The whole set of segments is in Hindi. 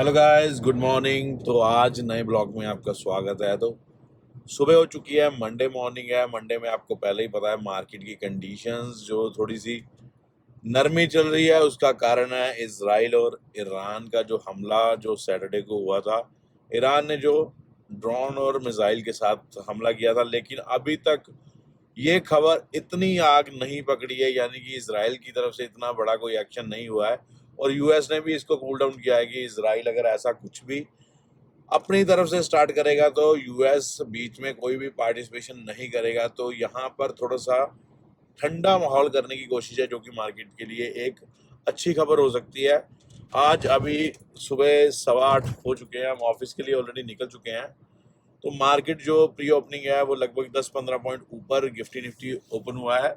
Hello guys, good morning. तो आज नए ब्लॉग में आपका स्वागत है। तो सुबह हो चुकी है, मंडे मॉर्निंग है। मंडे में आपको पहले ही पता है मार्केट की कंडीशंस जो थोड़ी सी नरमी चल रही है। उसका कारण है इसराइल और ईरान का जो हमला जो सैटरडे को हुआ था। ईरान ने जो ड्रोन और मिसाइल के साथ हमला किया था, लेकिन अभी तक ये खबर इतनी आग नहीं पकड़ी है, यानी कि इसराइल की तरफ से इतना बड़ा कोई एक्शन नहीं हुआ है। और यूएस ने भी इसको कूल डाउन किया है कि इसराइल अगर ऐसा कुछ भी अपनी तरफ से स्टार्ट करेगा तो यूएस बीच में कोई भी पार्टिसिपेशन नहीं करेगा। तो यहाँ पर थोड़ा सा ठंडा माहौल करने की कोशिश है, जो कि मार्केट के लिए एक अच्छी खबर हो सकती है। आज अभी सुबह 8:15 हो चुके हैं, हम ऑफिस के लिए ऑलरेडी निकल चुके हैं। तो मार्केट जो प्री ओपनिंग है वो लगभग 10-15 पॉइंट ऊपर गिफ्टी निफ्टी ओपन हुआ है।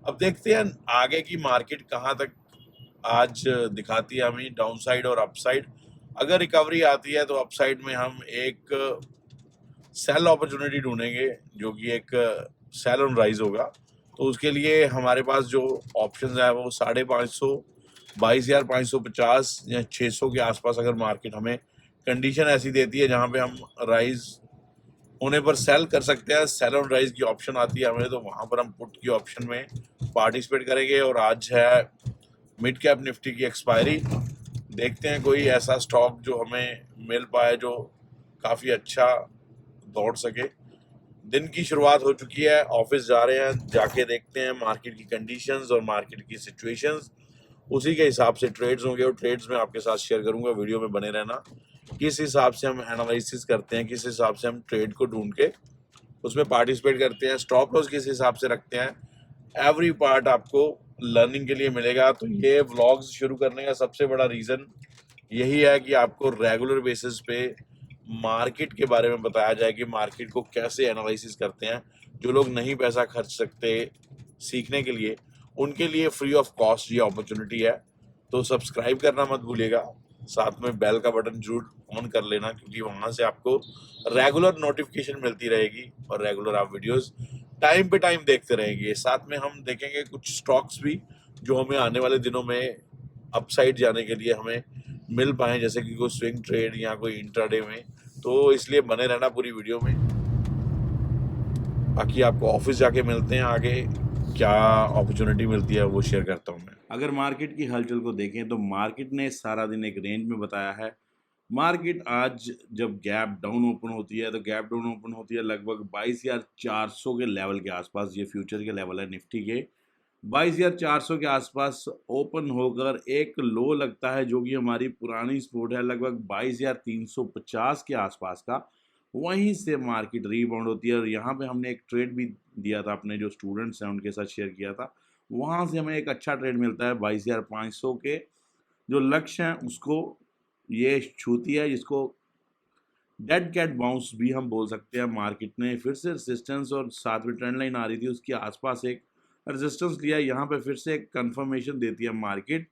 अब देखते हैं आगे की मार्केट कहाँ तक आज दिखाती है हमें, डाउन साइड और अपसाइड। अगर रिकवरी आती है तो अपसाइड में हम एक सेल अपॉर्चुनिटी ढूंढेंगे, जो कि एक सेल ऑन राइज होगा। तो उसके लिए हमारे पास जो ऑप्शंस है वो 550, 22,550 या 600 के आसपास। अगर मार्केट हमें कंडीशन ऐसी देती है जहां पे हम राइज होने पर सेल कर सकते हैं, सेल ऑन राइज की ऑप्शन आती है हमें, तो वहां पर हम पुट की ऑप्शन में पार्टिसिपेट करेंगे। और आज है मिड कैप निफ्टी की एक्सपायरी। देखते हैं कोई ऐसा स्टॉक जो हमें मिल पाए जो काफ़ी अच्छा दौड़ सके। दिन की शुरुआत हो चुकी है, ऑफिस जा रहे हैं, जाके देखते हैं मार्केट की कंडीशंस और मार्केट की सिचुएशंस। उसी के हिसाब से ट्रेड्स होंगे और ट्रेड्स में आपके साथ शेयर करूंगा, वीडियो में बने रहना। किस हिसाब से हम एनालिसिस करते हैं, किस हिसाब से हम ट्रेड को ढूंढ के उसमें पार्टिसिपेट करते हैं, स्टॉप लॉस किस हिसाब से रखते हैं, एवरी पार्ट आपको लर्निंग के लिए मिलेगा। तो ये व्लॉग्स शुरू करने का सबसे बड़ा रीज़न यही है कि आपको रेगुलर बेसिस पे मार्केट के बारे में बताया जाए कि मार्केट को कैसे एनालिसिस करते हैं। जो लोग नहीं पैसा खर्च सकते सीखने के लिए, उनके लिए फ्री ऑफ कॉस्ट ये अपॉर्चुनिटी है। तो सब्सक्राइब करना मत भूलिएगा, साथ में बेल का बटन जरूर ऑन कर लेना, क्योंकि वहाँ से आपको रेगुलर नोटिफिकेशन मिलती रहेगी और रेगुलर आप वीडियोस टाइम पे टाइम देखते रहेंगे। साथ में हम देखेंगे कुछ स्टॉक्स भी जो हमें आने वाले दिनों में अपसाइड जाने के लिए हमें मिल पाए, जैसे कि कोई स्विंग ट्रेड या कोई इंट्राडे में। तो इसलिए बने रहना पूरी वीडियो में। बाकी आपको ऑफिस जाके मिलते हैं, आगे क्या अपॉर्चुनिटी मिलती है वो शेयर करता हूँ मैं। अगर मार्केट की हलचल को देखें तो मार्केट ने सारा दिन एक रेंज में बताया है। मार्केट आज जब गैप डाउन ओपन होती है तो गैप डाउन ओपन होती है लगभग 22,400 के लेवल के आसपास। ये फ्यूचर के लेवल है निफ्टी के। 22,400 के आसपास ओपन होकर एक लो लगता है, जो कि हमारी पुरानी सपोर्ट है लगभग 22,350 के आसपास का। वहीं से मार्केट रीबाउंड होती है और यहाँ पे हमने एक ट्रेड भी दिया था, अपने जो स्टूडेंट्स हैं उनके साथ शेयर किया था। वहाँ से हमें एक अच्छा ट्रेड मिलता है 22,500 के जो लक्ष्य हैं उसको ये छूती है, जिसको डेड कैट बाउंस भी हम बोल सकते हैं। मार्केट ने फिर से रेजिस्टेंस और साथ में ट्रेंड लाइन आ रही थी उसके आसपास एक रेजिस्टेंस लिया। यहाँ पे फिर से एक कंफर्मेशन देती है मार्केट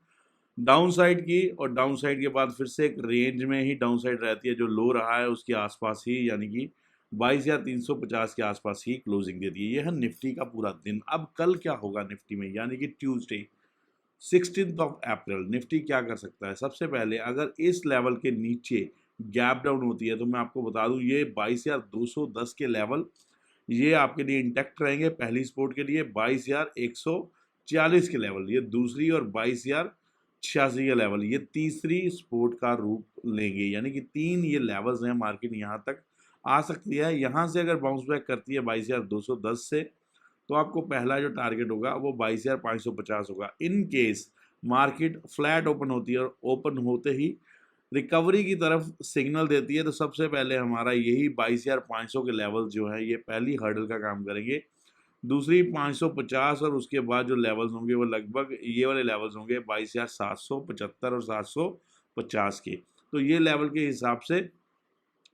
डाउन साइड की, और डाउन साइड के बाद फिर से एक रेंज में ही डाउन साइड रहती है, जो लो रहा है उसके आसपास ही, यानी कि 22,350 के आसपास ही क्लोजिंग देती है। यह है निफ्टी का पूरा दिन। अब कल क्या होगा निफ्टी में, यानी कि ट्यूसडे 16 अप्रैल निफ्टी क्या कर सकता है। सबसे पहले अगर इस लेवल के नीचे गैप डाउन होती है तो मैं आपको बता दूं ये 22,210 के लेवल ये आपके लिए इंटैक्ट रहेंगे। पहली सपोर्ट के लिए 22,140 के लेवल ये दूसरी, और 22,086 के लेवल ये तीसरी सपोर्ट का रूप लेंगे। यानी कि तीन ये लेवल्स हैं, मार्केट यहाँ तक आ सकती है। यहाँ से अगर बाउंस बैक करती है 22,210 से, तो आपको पहला जो टारगेट होगा वो 22,550 होगा। In case market flat open होती है और ओपन होते ही रिकवरी की तरफ सिग्नल देती है, तो सबसे पहले हमारा यही 22,500 के लेवल जो है ये पहली हर्डल का काम करेंगे। दूसरी 550, और उसके बाद जो लेवल्स होंगे वो लगभग ये वाले लेवल्स होंगे 22,775 और 750 के। तो ये लेवल के हिसाब से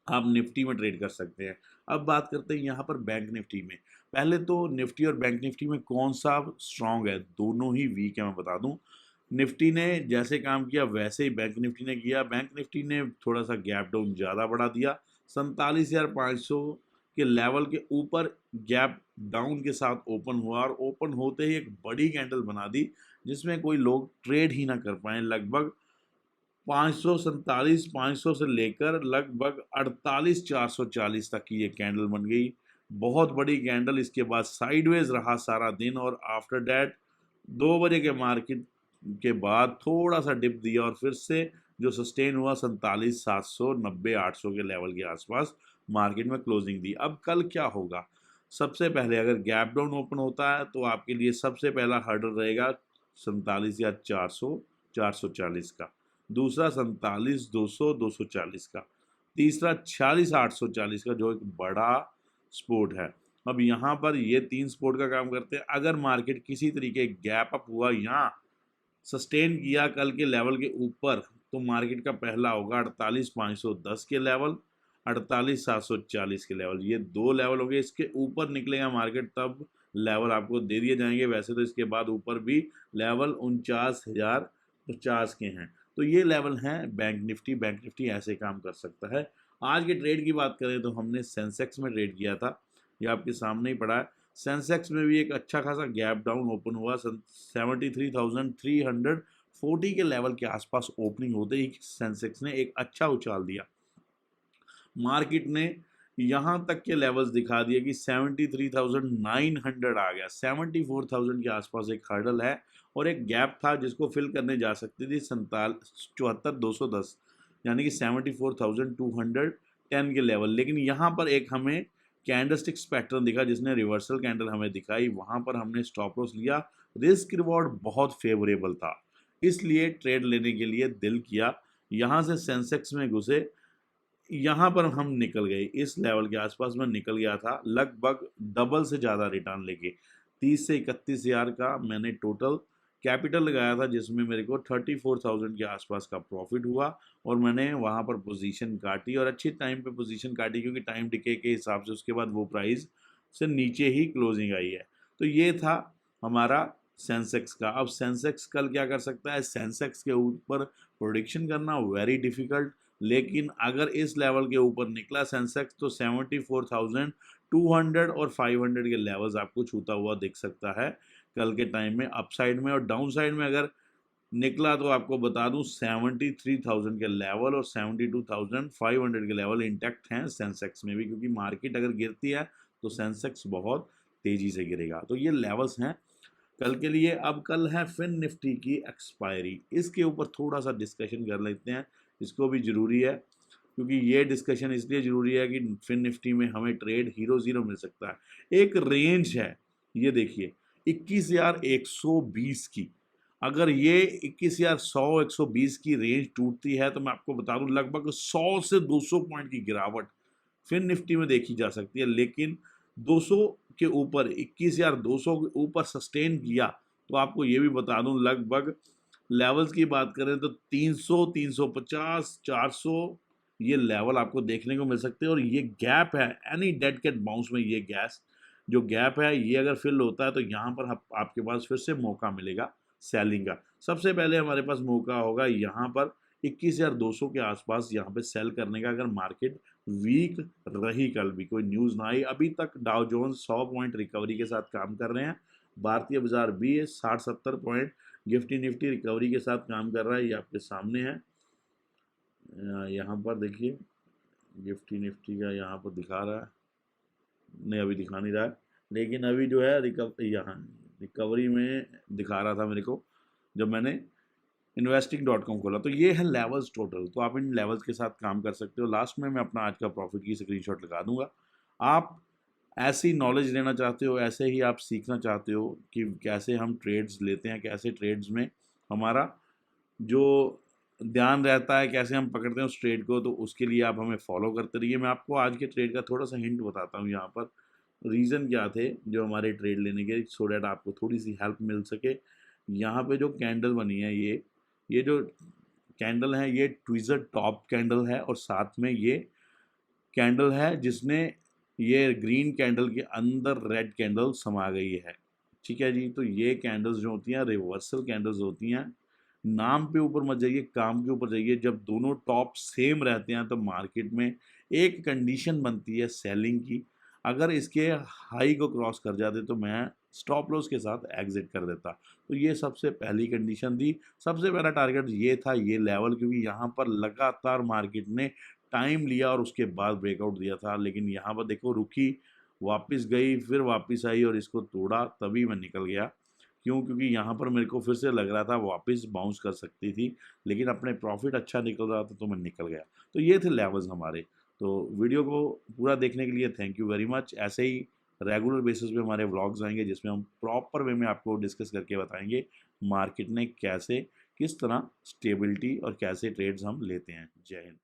आप निफ्टी में ट्रेड कर सकते हैं। अब बात करते हैं यहाँ पर बैंक निफ्टी में। पहले तो निफ्टी और बैंक निफ्टी में कौन सा स्ट्रांग है, दोनों ही वीक है मैं बता दूं। निफ्टी ने जैसे काम किया वैसे ही बैंक निफ्टी ने किया। बैंक निफ्टी ने थोड़ा सा गैप डाउन ज़्यादा बढ़ा दिया, 47,500 के लेवल के ऊपर गैप डाउन के साथ ओपन हुआ, और ओपन होते ही एक बड़ी कैंडल बना दी जिसमें कोई लोग ट्रेड ही ना कर पाए। लगभग 547 से लेकर लगभग 48,440 तक की ये कैंडल बन गई, बहुत बड़ी कैंडल। इसके बाद साइडवेज रहा सारा दिन और आफ्टर दैट 2 बजे के मार्केट के बाद थोड़ा सा डिप दिया और फिर से जो सस्टेन हुआ 47,790-800 के लेवल के आसपास मार्केट में क्लोजिंग दी। अब कल क्या होगा? सबसे पहले अगर गैप डाउन ओपन होता है तो आपके लिए सबसे पहला हर्डल रहेगा 47,440 का, दूसरा 47,200-240 का, तीसरा 46,840 का जो एक बड़ा सपोर्ट है। अब यहाँ पर ये 3 सपोर्ट का काम करते हैं। अगर मार्केट किसी तरीके गैप अप हुआ यहाँ सस्टेन किया कल के लेवल के ऊपर तो मार्केट का पहला होगा 48,510 के लेवल, 48,740 के लेवल। ये 2 लेवल हो गए। इसके ऊपर निकलेगा मार्केट तब लेवल आपको दे दिए जाएंगे। वैसे तो इसके बाद ऊपर भी लेवल 49,050 के हैं। तो ये लेवल हैं बैंक निफ्टी ऐसे काम कर सकता है। आज के ट्रेड की बात करें तो हमने सेंसेक्स में ट्रेड किया था, ये आपके सामने ही पड़ा है। सेंसेक्स में भी एक अच्छा खासा गैप डाउन ओपन हुआ, 73,340 के लेवल के आसपास ओपनिंग होते ही सेंसेक्स ने एक अच्छा उछाल दिया। मार्केट ने यहाँ तक के लेवल्स दिखा दिए कि 73,900 आ गया, 74,000 के आसपास एक हर्डल है और एक गैप था जिसको फिल करने जा सकती थी 74,210 यानी कि 74,210 के लेवल। लेकिन यहाँ पर एक हमें कैंडलस्टिक्स पैटर्न दिखा जिसने रिवर्सल कैंडल हमें दिखाई, वहाँ पर हमने स्टॉप लॉस लिया। रिस्क रिवॉर्ड बहुत फेवरेबल था इसलिए ट्रेड लेने के लिए दिल किया। यहाँ से सेंसेक्स में घुसे, यहाँ पर हम निकल गए, इस लेवल के आसपास में निकल गया था लगभग डबल से ज़्यादा रिटर्न लेके। 30 से 31,000 का मैंने टोटल कैपिटल लगाया था जिसमें मेरे को 34,000 के आसपास का प्रॉफिट हुआ और मैंने वहाँ पर पोजीशन काटी और अच्छी टाइम पे पोजीशन काटी क्योंकि टाइम डिके के हिसाब से उसके बाद वो प्राइस से नीचे ही क्लोजिंग आई है। तो ये था हमारा सेंसेक्स का। अब सेंसेक्स कल क्या कर सकता है? सेंसेक्स के ऊपर प्रोडिक्शन करना वेरी डिफिकल्ट, लेकिन अगर इस लेवल के ऊपर निकला सेंसेक्स तो 74,200 और 500 के लेवल्स आपको छूता हुआ दिख सकता है कल के टाइम में अपसाइड में। और डाउन साइड में अगर निकला तो आपको बता दूं 73,000 के लेवल और 72,500 के लेवल इंटैक्ट हैं सेंसेक्स में भी, क्योंकि मार्केट अगर गिरती है तो सेंसेक्स बहुत तेजी से गिरेगा। तो ये लेवल्स हैं कल के लिए। अब कल है फिन निफ्टी की एक्सपायरी, इसके ऊपर थोड़ा सा डिस्कशन कर लेते हैं, इसको भी ज़रूरी है क्योंकि ये डिस्कशन इसलिए ज़रूरी है कि फिन निफ्टी में हमें ट्रेड हीरो ज़ीरो मिल सकता है। एक रेंज है, ये देखिए 21,120 की, अगर ये 21,100 120 की रेंज टूटती है तो मैं आपको बता दूं लगभग 100 से 200 पॉइंट की गिरावट फिन निफ्टी में देखी जा सकती है। लेकिन 200 के ऊपर 21,200 के ऊपर सस्टेन किया तो आपको ये भी बता दूं लगभग लेवल्स की बात करें तो 300 350 400 ये लेवल आपको देखने को मिल सकते हैं। और ये गैप है एनी डेड कैट बाउंस में, ये गैस जो गैप है ये अगर फिल होता है तो यहाँ पर आपके पास फिर से मौका मिलेगा सेलिंग का। सबसे पहले हमारे पास मौका होगा यहाँ पर 21,200 के आसपास यहाँ पे सेल करने का, अगर मार्केट वीक रही, कल भी कोई न्यूज़ ना आई। अभी तक डाउ जोन्स 100 पॉइंट रिकवरी के साथ काम कर रहे हैं, भारतीय बाजार भी 60-70 पॉइंट निफ्टी रिकवरी के साथ काम कर रहा है, ये आपके सामने है। यहाँ पर देखिए निफ्टी का यहाँ पर दिखा रहा है, नहीं अभी दिखा नहीं रहा है, लेकिन अभी जो है यहाँ रिकवरी में दिखा रहा था मेरे को जब मैंने investing.com खोला। तो ये है लेवल्स टोटल, तो आप इन लेवल्स के साथ काम कर सकते हो। लास्ट में मैं अपना आज का प्रॉफिट की स्क्रीनशॉट लगा दूंगा। आप ऐसी नॉलेज लेना चाहते हो, ऐसे ही आप सीखना चाहते हो कि कैसे हम ट्रेड्स लेते हैं, कैसे ट्रेड्स में हमारा जो ध्यान रहता है, कैसे हम पकड़ते हैं उस ट्रेड को, तो उसके लिए आप हमें फॉलो करते रहिए। मैं आपको आज के ट्रेड का थोड़ा सा हिंट बताता हूँ यहाँ पर, रीज़न क्या थे जो हमारे ट्रेड लेने के, सो डैट आपको थोड़ी सी हेल्प मिल सके। यहाँ पे जो कैंडल बनी है ये जो कैंडल है ये ट्विज़र टॉप कैंडल है और साथ में ये कैंडल है जिसने ये ग्रीन कैंडल के अंदर रेड कैंडल समा गई है। ठीक है जी, तो ये कैंडल्स जो होती हैं रिवर्सल कैंडल्स होती हैं। नाम पे ऊपर मत जाइए, काम के ऊपर जाइए। जब दोनों टॉप सेम रहते हैं तो मार्केट में एक कंडीशन बनती है सेलिंग की। अगर इसके हाई को क्रॉस कर जाते तो मैं स्टॉप लॉस के साथ एग्जिट कर देता। तो ये सबसे पहली कंडीशन थी। सबसे पहला टारगेट ये था, ये लेवल, क्योंकि यहाँ पर लगातार मार्केट ने टाइम लिया और उसके बाद ब्रेकआउट दिया था, लेकिन यहाँ पर देखो रुकी, वापस गई, फिर वापस आई और इसको तोड़ा, तभी मैं निकल गया। क्यों? क्योंकि यहाँ पर मेरे को फिर से लग रहा था वापस बाउंस कर सकती थी, लेकिन अपने प्रॉफिट अच्छा निकल रहा था तो मैं निकल गया। तो ये थे लेवल्स हमारे। तो वीडियो को पूरा देखने के लिए थैंक यू वेरी मच। ऐसे ही रेगुलर बेसिस पे हमारे व्लॉग्स आएंगे जिसमें हम प्रॉपर वे में आपको डिस्कस करके बताएंगे मार्केट ने कैसे, किस तरह स्टेबिलिटी और कैसे ट्रेड्स हम लेते हैं। जय हिंद।